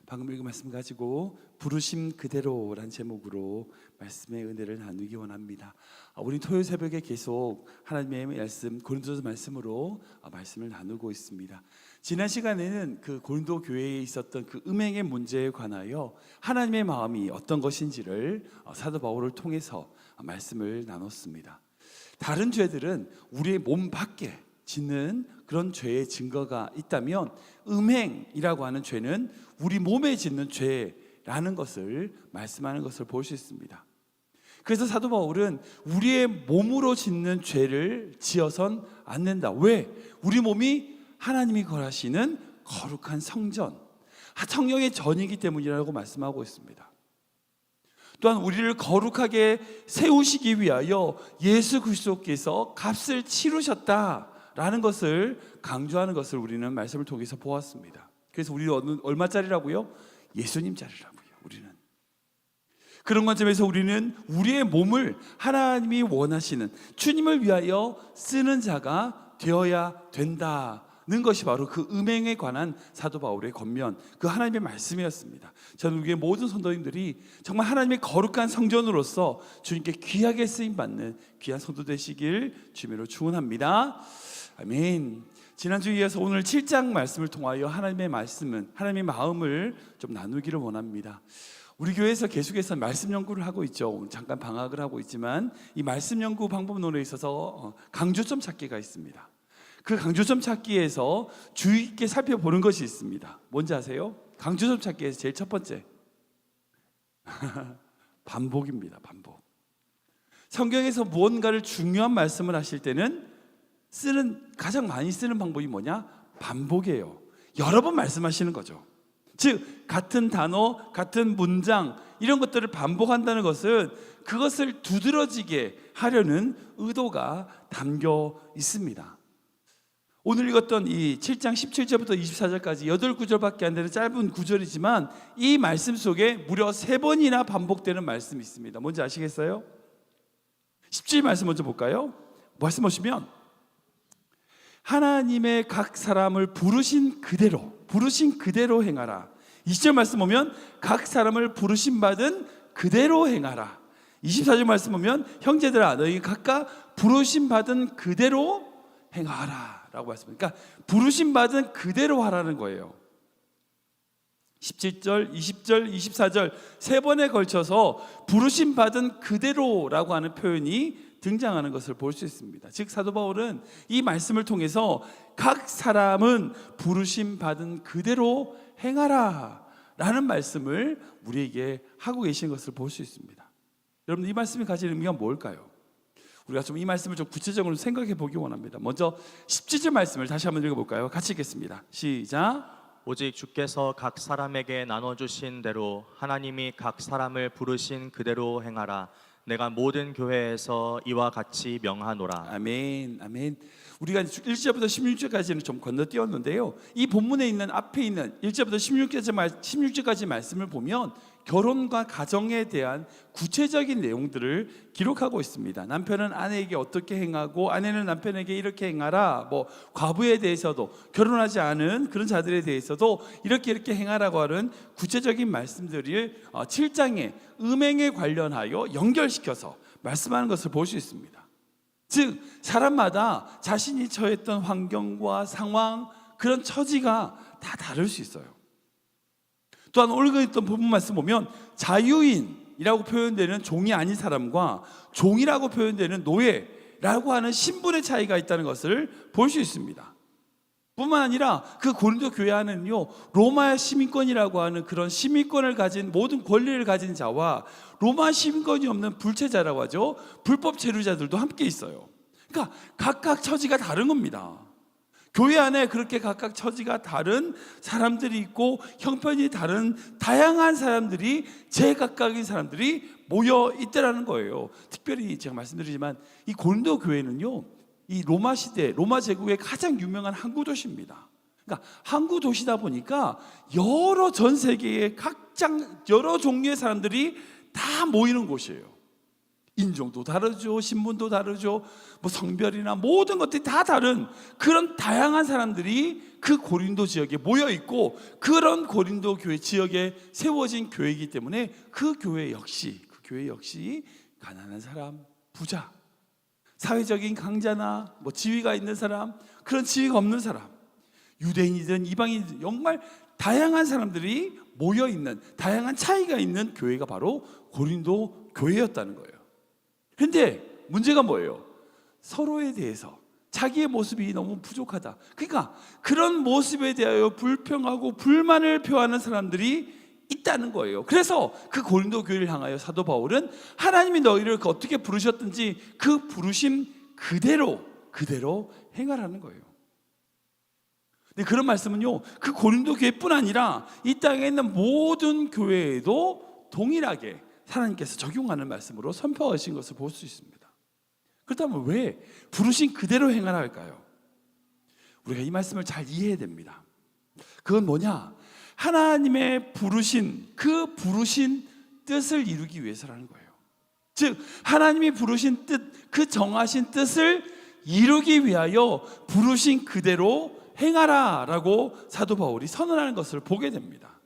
방금 읽은 말씀 가지고 부르심 그대로란 제목으로 말씀의 은혜를 나누기 원합니다. 우리 토요일 새벽에 계속 하나님의 말씀, 고린도서 말씀으로 말씀을 나누고 있습니다. 지난 시간에는 그 고린도 교회에 있었던 그 음행의 문제에 관하여 하나님의 마음이 어떤 것인지를 사도 바울을 통해서 말씀을 나눴습니다. 다른 죄들은 우리의 몸 밖에 짓는 그런 죄의 증거가 있다면 음행이라고 하는 죄는 우리 몸에 짓는 죄라는 것을 말씀하는 것을 볼 수 있습니다. 그래서 사도 바울은 우리의 몸으로 짓는 죄를 지어선 안 된다. 왜? 우리 몸이 하나님이 거하시는 거룩한 성전, 성령의 전이기 때문이라고 말씀하고 있습니다. 또한 우리를 거룩하게 세우시기 위하여 예수 그리스도께서 값을 치르셨다라는 것을 강조하는 것을 우리는 말씀을 통해서 보았습니다. 그래서 우리는 얼마짜리라고요? 예수님짜리라고요. 우리는 그런 관점에서 우리는 우리의 몸을 하나님이 원하시는 주님을 위하여 쓰는 자가 되어야 된다는 것이 바로 그 음행에 관한 사도 바울의 권면, 그 하나님의 말씀이었습니다. 저는 우리의 모든 성도님들이 정말 하나님의 거룩한 성전으로서 주님께 귀하게 쓰임받는 귀한 성도 되시길 주님으로 축원합니다. 아멘. 지난주에 이어서 오늘 7장 말씀을 통하여 하나님의 말씀은 하나님의 마음을 좀 나누기를 원합니다. 우리 교회에서 계속해서 말씀 연구를 하고 있죠. 잠깐 방학을 하고 있지만 이 말씀 연구 방법론에 있어서 강조점 찾기가 있습니다. 그 강조점 찾기에서 주의 깊게 살펴보는 것이 있습니다. 뭔지 아세요? 강조점 찾기에서 제일 첫 번째 반복입니다. 반복. 성경에서 무언가를 중요한 말씀을 하실 때는 가장 많이 쓰는 방법이 뭐냐? 반복이에요. 여러 번 말씀하시는 거죠. 즉 같은 단어, 같은 문장 이런 것들을 반복한다는 것은 그것을 두드러지게 하려는 의도가 담겨 있습니다. 오늘 읽었던 이 7장 17절부터 24절까지 8구절밖에 안 되는 짧은 구절이지만 이 말씀 속에 무려 3번이나 반복되는 말씀이 있습니다. 뭔지 아시겠어요? 17절 말씀 먼저 볼까요? 말씀 보시면 하나님의 각 사람을 부르신 그대로 행하라. 20절 말씀 보면 각 사람을 부르심 받은 그대로 행하라. 24절 말씀 보면 형제들아 너희 각각 부르심 받은 그대로 행하라 라고 말씀합니다. 그러니까 부르심 받은 그대로 하라는 거예요. 17절, 20절, 24절 3번에 걸쳐서 부르심 받은 그대로라고 하는 표현이 등장하는 것을 볼 수 있습니다. 즉 사도 바울은 이 말씀을 통해서 각 사람은 부르심 받은 그대로 행하라 라는 말씀을 우리에게 하고 계신 것을 볼 수 있습니다. 여러분 이 말씀이 가진 의미가 뭘까요? 우리가 좀 이 말씀을 좀 구체적으로 생각해 보기 원합니다. 먼저 17절 말씀을 다시 한번 읽어볼까요? 같이 읽겠습니다. 시작. 오직 주께서 각 사람에게 나눠주신 대로 하나님이 각 사람을 부르신 그대로 행하라. 내가 모든 교회에서 이와 같이 명하노라. 아멘, 아멘. 우리가 1절부터 16절까지는 좀 건너뛰었는데요. 이 본문에 있는 앞에 있는 1절부터 16절까지 말씀을 보면 결혼과 가정에 대한 구체적인 내용들을 기록하고 있습니다. 남편은 아내에게 어떻게 행하고 아내는 남편에게 이렇게 행하라. 뭐 과부에 대해서도 결혼하지 않은 그런 자들에 대해서도 이렇게 행하라고 하는 구체적인 말씀들을 7장에 음행에 관련하여 연결시켜서 말씀하는 것을 볼 수 있습니다. 즉 사람마다 자신이 처했던 환경과 상황, 그런 처지가 다 다를 수 있어요. 또한 오늘 있던 부분 말씀 보면 자유인이라고 표현되는 종이 아닌 사람과 종이라고 표현되는 노예라고 하는 신분의 차이가 있다는 것을 볼 수 있습니다. 뿐만 아니라 그 고린도 교회 안에는요 로마 시민권이라고 하는 그런 시민권을 가진 모든 권리를 가진 자와 로마 시민권이 없는 불체자라고 하죠. 불법 체류자들도 함께 있어요. 그러니까 각각 처지가 다른 겁니다. 교회 안에 그렇게 각각 처지가 다른 사람들이 있고 형편이 다른 다양한 사람들이 제각각의 사람들이 모여 있더라는 거예요. 특별히 제가 말씀드리지만 이 고린도 교회는요 이 로마 시대, 로마 제국의 가장 유명한 항구 도시입니다. 그러니까 항구 도시다 보니까 여러 전 세계의 여러 종류의 사람들이 다 모이는 곳이에요. 인종도 다르죠, 신분도 다르죠, 뭐 성별이나 모든 것들이 다 다른 그런 다양한 사람들이 그 고린도 지역에 모여 있고 그런 고린도 교회 지역에 세워진 교회이기 때문에 그 교회 역시 가난한 사람, 부자, 사회적인 강자나 뭐 지위가 있는 사람, 그런 지위가 없는 사람, 유대인이든 이방인이든 정말 다양한 사람들이 모여 있는, 다양한 차이가 있는 교회가 바로 고린도 교회였다는 거예요. 그런데 문제가 뭐예요? 서로에 대해서 자기의 모습이 너무 부족하다. 그러니까 그런 모습에 대하여 불평하고 불만을 표하는 사람들이 있다는 거예요. 그래서 그 고린도 교회를 향하여 사도 바울은 하나님이 너희를 어떻게 부르셨든지 그 부르심 그대로 행하라는 거예요. 근데 그런 말씀은요, 그 고린도 교회뿐 아니라 이 땅에 있는 모든 교회에도 동일하게 하나님께서 적용하는 말씀으로 선포하신 것을 볼 수 있습니다. 그렇다면 왜 부르신 그대로 행하라 할까요? 우리가 이 말씀을 잘 이해해야 됩니다. 그건 뭐냐? 하나님의 부르신 뜻을 이루기 위해서라는 거예요. 즉 하나님이 부르신 뜻, 그 정하신 뜻을 이루기 위하여 부르신 그대로 행하라라고 사도 바울이 선언하는 것을 보게 됩니다.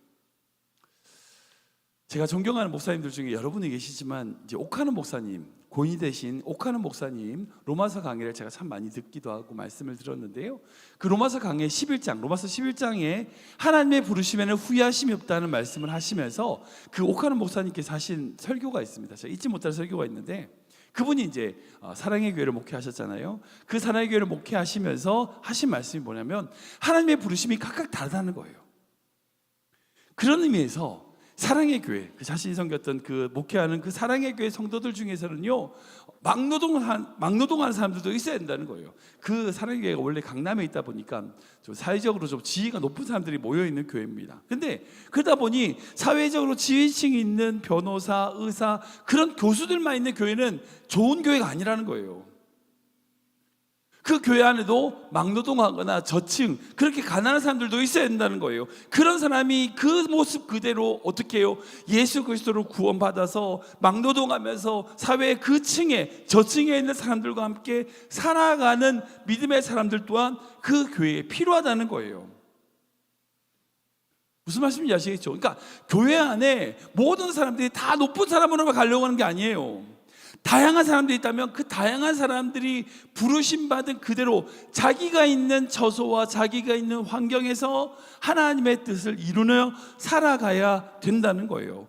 제가 존경하는 목사님들 중에 여러분이 계시지만 이제 옥하는 목사님, 고인이 되신 옥하는 목사님 로마서 강의를 제가 참 많이 듣기도 하고 말씀을 들었는데요. 그 로마서 강의 11장, 로마서 11장에 하나님의 부르심에는 후회하심이 없다는 말씀을 하시면서 그 옥하는 목사님께서 하신 설교가 있습니다. 제가 잊지 못할 설교가 있는데 그분이 이제 사랑의 교회를 목회하셨잖아요. 그 사랑의 교회를 목회하시면서 하신 말씀이 뭐냐면 하나님의 부르심이 각각 다르다는 거예요. 그런 의미에서 사랑의 교회, 그 자신이 섬겼던 그 목회하는 그 사랑의 교회 성도들 중에서는요, 막노동하는 사람들도 있어야 된다는 거예요. 그 사랑의 교회가 원래 강남에 있다 보니까 좀 사회적으로 좀 지위가 높은 사람들이 모여 있는 교회입니다. 근데 그러다 보니 사회적으로 지위층이 있는 변호사, 의사, 그런 교수들만 있는 교회는 좋은 교회가 아니라는 거예요. 그 교회 안에도 막노동하거나 저층, 그렇게 가난한 사람들도 있어야 된다는 거예요. 그런 사람이 그 모습 그대로 어떻게 해요? 예수 그리스도로 구원받아서 막노동하면서 사회의 그 층에, 저층에 있는 사람들과 함께 살아가는 믿음의 사람들 또한 그 교회에 필요하다는 거예요. 무슨 말씀인지 아시겠죠? 그러니까 교회 안에 모든 사람들이 다 높은 사람으로만 가려고 하는 게 아니에요. 다양한 사람들이 있다면 그 다양한 사람들이 부르심 받은 그대로 자기가 있는 처소와 자기가 있는 환경에서 하나님의 뜻을 이루며 살아가야 된다는 거예요.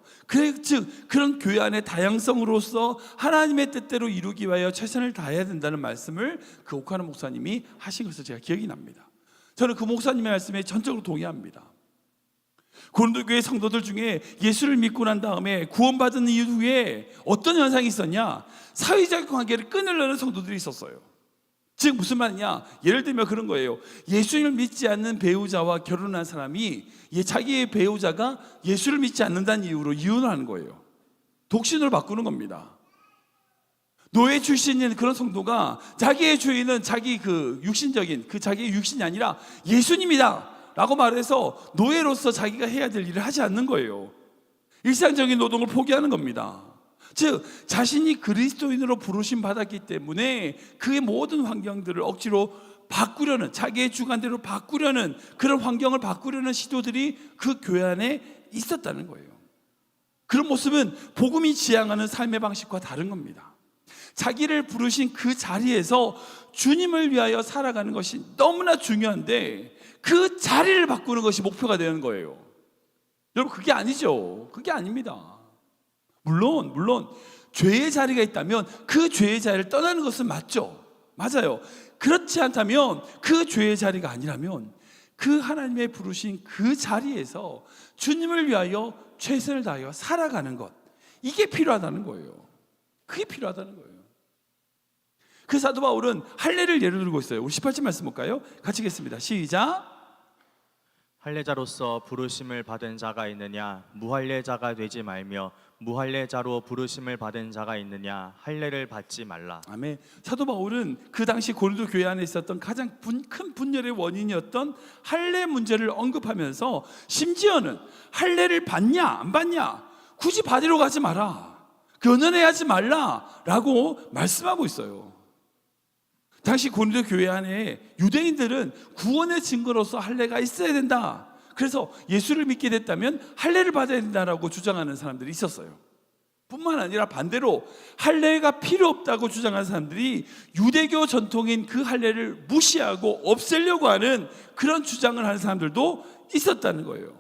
즉 그런 교회 안의 다양성으로서 하나님의 뜻대로 이루기 위하여 최선을 다해야 된다는 말씀을 그 옥하는 목사님이 하신 것을 제가 기억이 납니다. 저는 그 목사님의 말씀에 전적으로 동의합니다. 고린도 교회 성도들 중에 예수를 믿고 난 다음에 구원받은 이후에 어떤 현상이 있었냐? 사회적 관계를 끊으려는 성도들이 있었어요. 즉 무슨 말이냐? 예를 들면 그런 거예요. 예수를 믿지 않는 배우자와 결혼한 사람이 자기의 배우자가 예수를 믿지 않는다는 이유로 이혼을 하는 거예요. 독신으로 바꾸는 겁니다. 노예 출신인 그런 성도가 자기의 주인은 자기 그 육신적인 자기의 육신이 아니라 예수님이다 라고 말해서 노예로서 자기가 해야 될 일을 하지 않는 거예요. 일상적인 노동을 포기하는 겁니다. 즉 자신이 그리스도인으로 부르심 받았기 때문에 그의 모든 환경들을 억지로 바꾸려는, 자기의 주관대로 바꾸려는, 그런 환경을 바꾸려는 시도들이 그 교회 안에 있었다는 거예요. 그런 모습은 복음이 지향하는 삶의 방식과 다른 겁니다. 자기를 부르신 그 자리에서 주님을 위하여 살아가는 것이 너무나 중요한데 그 자리를 바꾸는 것이 목표가 되는 거예요. 여러분 그게 아니죠. 그게 아닙니다. 물론 죄의 자리가 있다면 그 죄의 자리를 떠나는 것은 맞죠. 맞아요. 그렇지 않다면 그 죄의 자리가 아니라면 그 하나님의 부르신 그 자리에서 주님을 위하여 최선을 다하여 살아가는 것, 이게 필요하다는 거예요. 그게 필요하다는 거예요. 그 사도 바울은 할례를 예로 들고 있어요. 우리 18절 말씀 볼까요? 같이 읽겠습니다. 시작. 할례자로서 부르심을 받은 자가 있느냐? 무할례자가 되지 말며 무할례자로 부르심을 받은 자가 있느냐? 할례를 받지 말라. 아멘. 사도 바울은 그 당시 고린도 교회 안에 있었던 가장 큰 분열의 원인이었던 할례 문제를 언급하면서 심지어는 할례를 받냐 안 받냐 굳이 받으러 가지 마라, 견언해야지 말라라고 말씀하고 있어요. 당시 고린도 교회 안에 유대인들은 구원의 증거로서 할례가 있어야 된다. 그래서 예수를 믿게 됐다면 할례를 받아야 된다라고 주장하는 사람들이 있었어요. 뿐만 아니라 반대로 할례가 필요 없다고 주장하는 사람들이 유대교 전통인 그 할례를 무시하고 없애려고 하는 그런 주장을 하는 사람들도 있었다는 거예요.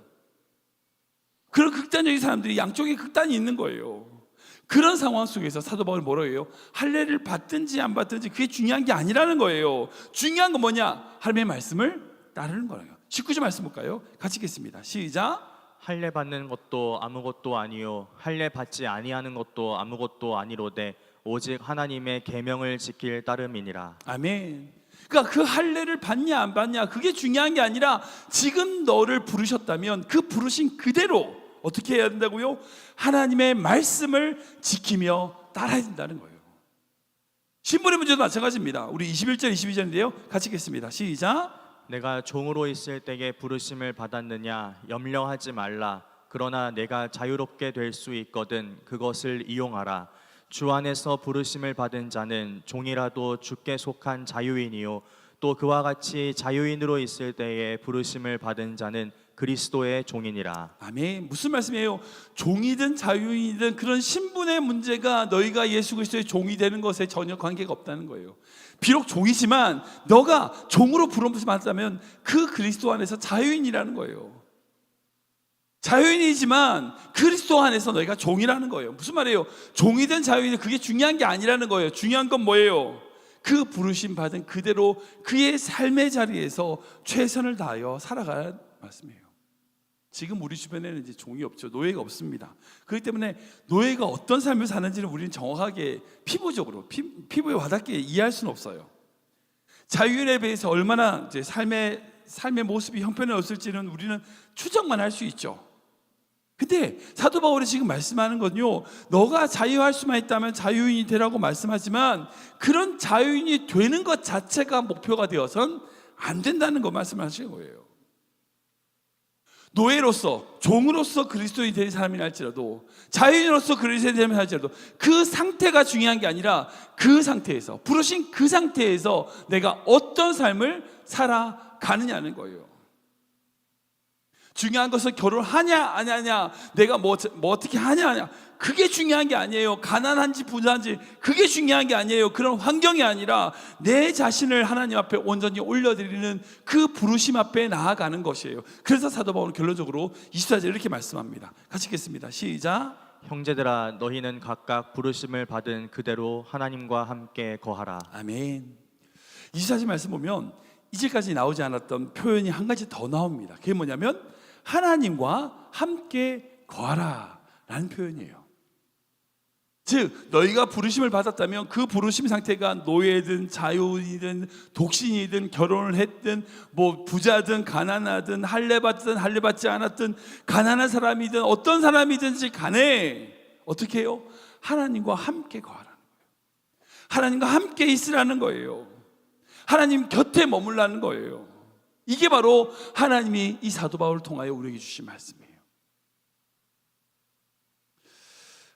그런 극단적인 사람들이 양쪽에 극단이 있는 거예요. 그런 상황 속에서 사도 바울이 뭐라고 해요? 할례를 받든지 안 받든지 그게 중요한 게 아니라는 거예요. 중요한 건 뭐냐? 하나님의 말씀을 따르는 거예요. 19절 말씀 볼까요? 같이 읽겠습니다. 시작. 할례 받는 것도 아무것도 아니요 할례 받지 아니하는 것도 아무것도 아니로되 오직 하나님의 계명을 지킬 따름이니라. 아멘. 그러니까 그 할례를 받냐 안 받냐 그게 중요한 게 아니라 지금 너를 부르셨다면 그 부르신 그대로 어떻게 해야 된다고요? 하나님의 말씀을 지키며 따라야 된다는 거예요. 신분의 문제도 마찬가지입니다. 우리 21절 22절인데요 같이 읽겠습니다. 시작. 내가 종으로 있을 때에 부르심을 받았느냐 염려하지 말라. 그러나 내가 자유롭게 될 수 있거든 그것을 이용하라. 주 안에서 부르심을 받은 자는 종이라도 주께 속한 자유인이요 또 그와 같이 자유인으로 있을 때에 부르심을 받은 자는 그리스도의 종이니라. 아멘. 무슨 말씀이에요? 종이든 자유인이든 그런 신분의 문제가 너희가 예수 그리스도의 종이 되는 것에 전혀 관계가 없다는 거예요. 비록 종이지만 너가 종으로 부름을 받았다면 그 그리스도 안에서 자유인이라는 거예요. 자유인이지만 그리스도 안에서 너희가 종이라는 거예요. 무슨 말이에요? 종이든 자유인이든 그게 중요한 게 아니라는 거예요. 중요한 건 뭐예요? 그 부르심 받은 그대로 그의 삶의 자리에서 최선을 다하여 살아가는 말씀이에요. 지금 우리 주변에는 이제 종이 없죠. 노예가 없습니다. 그렇기 때문에 노예가 어떤 삶을 사는지는 우리는 정확하게 피부적으로 피부에 와닿게 이해할 수는 없어요. 자유인에 비해서 얼마나 이제 삶의 모습이 형편없을지는 우리는 추정만 할 수 있죠. 근데 사도 바울이 지금 말씀하는 건요, 너가 자유할 수만 있다면 자유인이 되라고 말씀하지만 그런 자유인이 되는 것 자체가 목표가 되어선 안 된다는 거 말씀하시는 거예요. 노예로서, 종으로서 그리스도인이 된 사람이 할지라도, 자유인으로서 그리스도인이 되면 할지라도 그 상태가 중요한 게 아니라 그 상태에서, 부르신 그 상태에서 내가 어떤 삶을 살아가느냐는 거예요. 중요한 것은 결혼하냐 안 하냐, 내가 뭐 어떻게 하냐 안 하냐, 그게 중요한 게 아니에요. 가난한지 부자인지 그게 중요한 게 아니에요. 그런 환경이 아니라 내 자신을 하나님 앞에 온전히 올려드리는 그 부르심 앞에 나아가는 것이에요. 그래서 사도 바울은 결론적으로 24절 이렇게 말씀합니다. 같이 읽겠습니다. 시작. 형제들아 너희는 각각 부르심을 받은 그대로 하나님과 함께 거하라. 아멘. 24절 말씀 보면 이제까지 나오지 않았던 표현이 한 가지 더 나옵니다. 그게 뭐냐면 하나님과 함께 거하라 라는 표현이에요. 즉 너희가 부르심을 받았다면 그 부르심 상태가 노예든 자유인이든 독신이든 결혼을 했든 뭐 부자든 가난하든 할례받든 할례받지 않았든 가난한 사람이든 어떤 사람이든지 간에 어떻게 해요? 하나님과 함께 거하라는 거예요. 하나님과 함께 있으라는 거예요. 하나님 곁에 머물라는 거예요. 이게 바로 하나님이 이 사도 바울을 통하여 우리에게 주신 말씀이에요.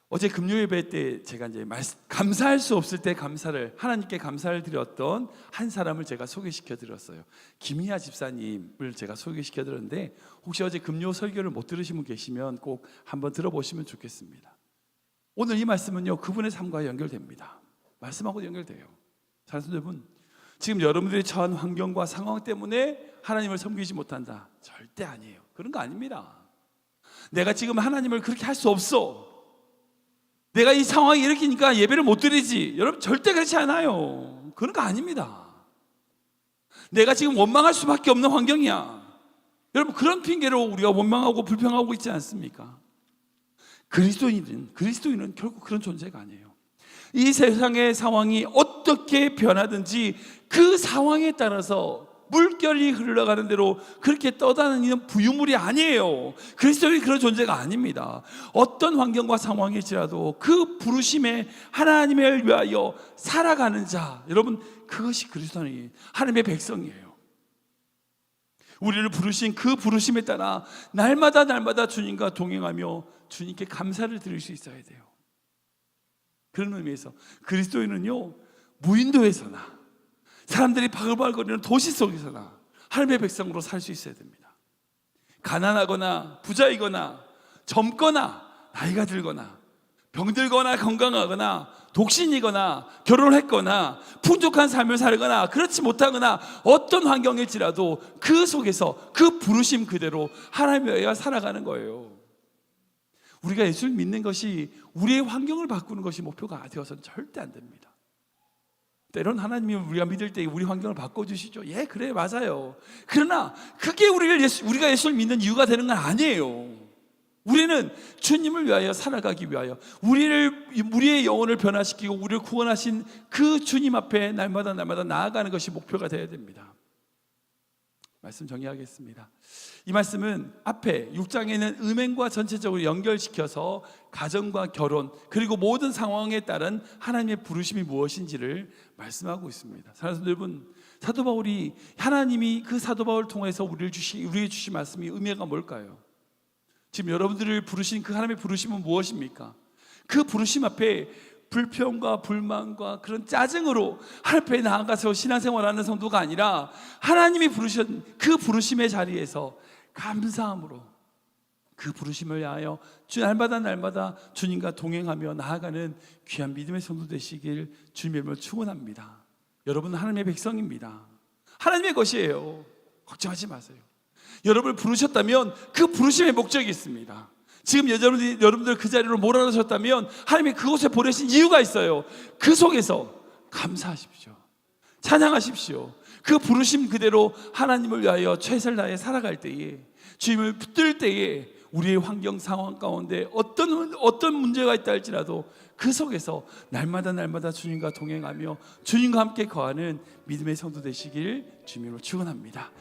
어제 금요 예배 때 제가 이제 감사할 수 없을 때 하나님께 감사를 드렸던 한 사람을 제가 소개시켜 드렸어요. 김희아 집사님을 제가 소개시켜 드렸는데 혹시 어제 금요 설교를 못 들으신 분 계시면 꼭 한번 들어보시면 좋겠습니다. 오늘 이 말씀은요 그분의 삶과 연결됩니다. 말씀하고 연결돼요. 사랑하는 여러분, 지금 여러분들이 처한 환경과 상황 때문에 하나님을 섬기지 못한다, 절대 아니에요. 그런 거 아닙니다. 내가 지금 하나님을 그렇게 할 수 없어, 내가 이 상황이 이렇게니까 예배를 못 드리지, 여러분 절대 그렇지 않아요. 그런 거 아닙니다. 내가 지금 원망할 수밖에 없는 환경이야, 여러분 그런 핑계로 우리가 원망하고 불평하고 있지 않습니까? 그리스도인은 결국 그런 존재가 아니에요. 이 세상의 상황이 어떻게 변하든지 그 상황에 따라서 물결이 흘러가는 대로 그렇게 떠다니는 부유물이 아니에요. 그리스도인이 그런 존재가 아닙니다. 어떤 환경과 상황일지라도 그 부르심에 하나님을 위하여 살아가는 자, 여러분 그것이 그리스도인이 하나님의 백성이에요. 우리를 부르신 그 부르심에 따라 날마다 주님과 동행하며 주님께 감사를 드릴 수 있어야 돼요. 그런 의미에서 그리스도인은요 무인도에서나 사람들이 바글바글거리는 도시 속에서나 하나님의 백성으로 살 수 있어야 됩니다. 가난하거나 부자이거나 젊거나 나이가 들거나 병들거나 건강하거나 독신이거나 결혼했거나 풍족한 삶을 살거나 그렇지 못하거나 어떤 환경일지라도 그 속에서 그 부르심 그대로 하나님의 의와 살아가는 거예요. 우리가 예수를 믿는 것이 우리의 환경을 바꾸는 것이 목표가 되어서는 절대 안 됩니다. 때론 하나님이 우리가 믿을 때 우리 환경을 바꿔주시죠. 예, 그래, 맞아요. 그러나 그게 우리가 예수를 믿는 이유가 되는 건 아니에요. 우리는 주님을 위하여 살아가기 위하여 우리의 영혼을 변화시키고 우리를 구원하신 그 주님 앞에 날마다 나아가는 것이 목표가 되어야 됩니다. 말씀 정리하겠습니다. 이 말씀은 앞에 6장에는 음행과 전체적으로 연결시켜서 가정과 결혼 그리고 모든 상황에 따른 하나님의 부르심이 무엇인지를 말씀하고 있습니다. 사랑하는 여러분, 사도 바울이 하나님이 그 사도 바울을 통해서 우리에게 주신 말씀이 의미가 뭘까요? 지금 여러분들을 부르신 그 하나님의 부르심은 무엇입니까? 그 부르심 앞에 불평과 불만과 그런 짜증으로 하나님 앞에 나아가서 신앙생활하는 성도가 아니라 하나님이 부르신 그 부르심의 자리에서 감사함으로 그 부르심을 위하여 날마다 주님과 동행하며 나아가는 귀한 믿음의 성도 되시길 주님의 이름으로 축원합니다. 여러분은 하나님의 백성입니다. 하나님의 것이에요. 걱정하지 마세요. 여러분을 부르셨다면 그 부르심의 목적이 있습니다. 지금 여러분들 그 자리로 몰아넣으셨다면 하나님이 그곳에 보내신 이유가 있어요. 그 속에서 감사하십시오. 찬양하십시오. 그 부르심 그대로 하나님을 위하여 최선을 다해 살아갈 때에, 주님을 붙들 때에 우리의 환경 상황 가운데 어떤 문제가 있다 할지라도 그 속에서 날마다 주님과 동행하며 주님과 함께 거하는 믿음의 성도 되시길 주님으로 축원합니다.